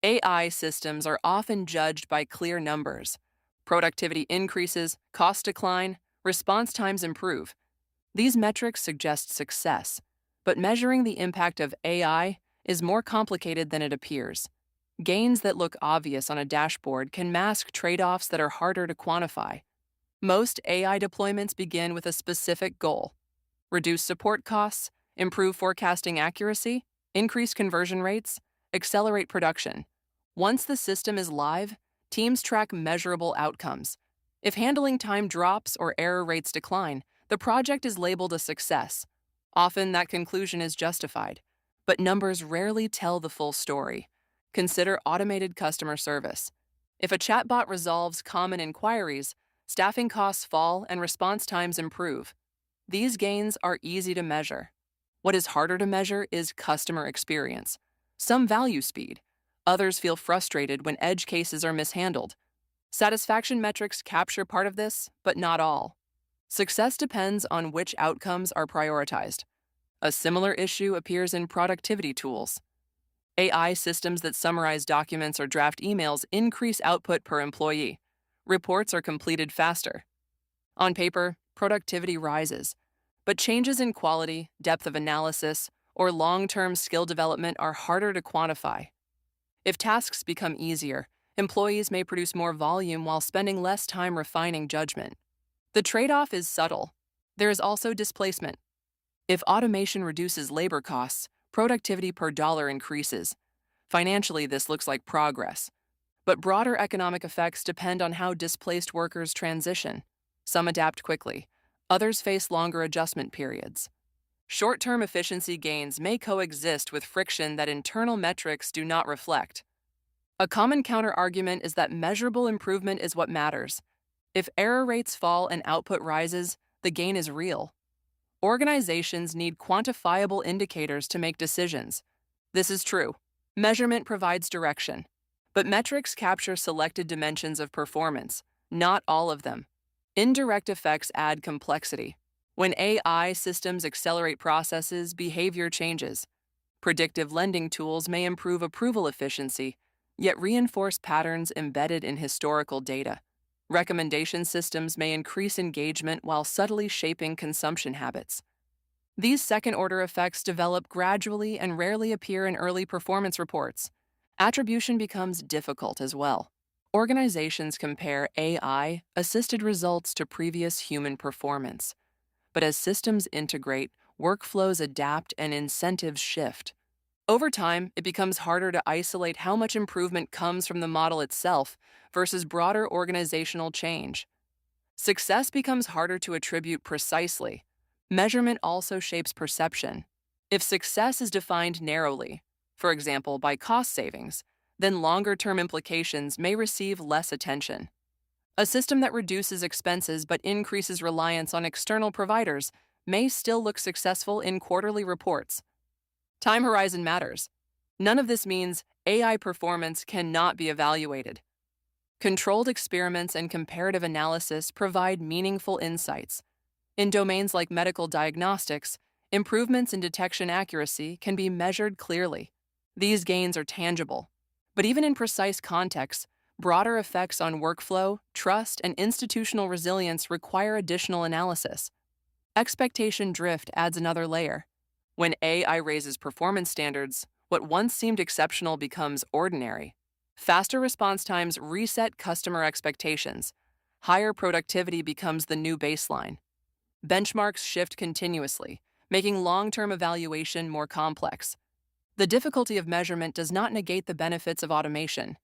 AI systems are often judged by clear numbers. Productivity increases, costs decline, response times improve. These metrics suggest success, but measuring the impact of AI is more complicated than it appears. Gains that look obvious on a dashboard can mask trade-offs that are harder to quantify. Most AI deployments begin with a specific goal: reduce support costs, improve forecasting accuracy, increase conversion rates, accelerate production. Once the system is live, teams track measurable outcomes. If handling time drops or error rates decline, the project is labeled a success. Often that conclusion is justified, but numbers rarely tell the full story. Consider automated customer service. If a chatbot resolves common inquiries, staffing costs fall and response times improve. These gains are easy to measure. What is harder to measure is customer experience. Some value speed. Others feel frustrated when edge cases are mishandled. Satisfaction metrics capture part of this, but not all. Success depends on which outcomes are prioritized. A similar issue appears in productivity tools. AI systems that summarize documents or draft emails increase output per employee. Reports are completed faster. On paper, productivity rises, but changes in quality, depth of analysis, or long-term skill development are harder to quantify. If tasks become easier, employees may produce more volume while spending less time refining judgment. The trade-off is subtle. There is also displacement. If automation reduces labor costs, productivity per dollar increases. Financially, this looks like progress. But broader economic effects depend on how displaced workers transition. Some adapt quickly. Others face longer adjustment periods. Short-term efficiency gains may coexist with friction that internal metrics do not reflect. A common counter-argument is that measurable improvement is what matters. If error rates fall and output rises, the gain is real. Organizations need quantifiable indicators to make decisions. This is true. Measurement provides direction. But metrics capture selected dimensions of performance, not all of them. Indirect effects add complexity. When AI systems accelerate processes, behavior changes. Predictive lending tools may improve approval efficiency, yet reinforce patterns embedded in historical data. Recommendation systems may increase engagement while subtly shaping consumption habits. These second-order effects develop gradually and rarely appear in early performance reports. Attribution becomes difficult as well. Organizations compare AI-assisted results to previous human performance. But as systems integrate, workflows adapt and incentives shift. Over time, it becomes harder to isolate how much improvement comes from the model itself versus broader organizational change. Success becomes harder to attribute precisely. Measurement also shapes perception. If success is defined narrowly, for example, by cost savings, then longer-term implications may receive less attention. A system that reduces expenses but increases reliance on external providers may still look successful in quarterly reports. Time horizon matters. None of this means AI performance cannot be evaluated. Controlled experiments and comparative analysis provide meaningful insights. In domains like medical diagnostics, improvements in detection accuracy can be measured clearly. These gains are tangible. But even in precise contexts, broader effects on workflow, trust, and institutional resilience require additional analysis. Expectation drift adds another layer. When AI raises performance standards, what once seemed exceptional becomes ordinary. Faster response times reset customer expectations. Higher productivity becomes the new baseline. Benchmarks shift continuously, making long-term evaluation more complex. The difficulty of measurement does not negate the benefits of automation.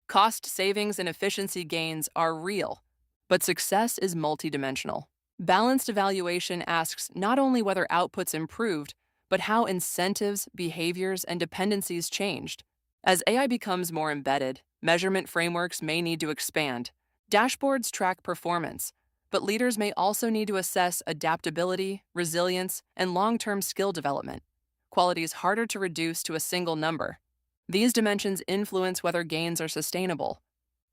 Cost savings and efficiency gains are real, but success is multidimensional. Balanced evaluation asks not only whether outputs improved, but how incentives, behaviors, and dependencies changed. As AI becomes more embedded, measurement frameworks may need to expand. Dashboards track performance, but leaders may also need to assess adaptability, resilience, and long-term skill development, qualities harder to reduce to a single number. These dimensions influence whether gains are sustainable.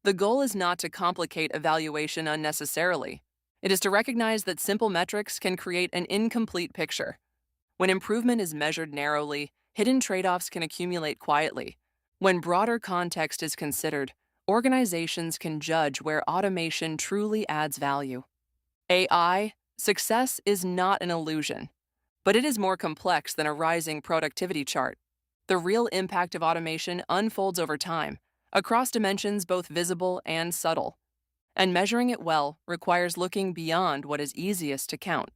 The goal is not to complicate evaluation unnecessarily. It is to recognize that simple metrics can create an incomplete picture. When improvement is measured narrowly, hidden trade-offs can accumulate quietly. When broader context is considered, organizations can judge where automation truly adds value. AI, success is not an illusion, but it is more complex than a rising productivity chart. The real impact of automation unfolds over time, across dimensions both visible and subtle. And measuring it well requires looking beyond what is easiest to count.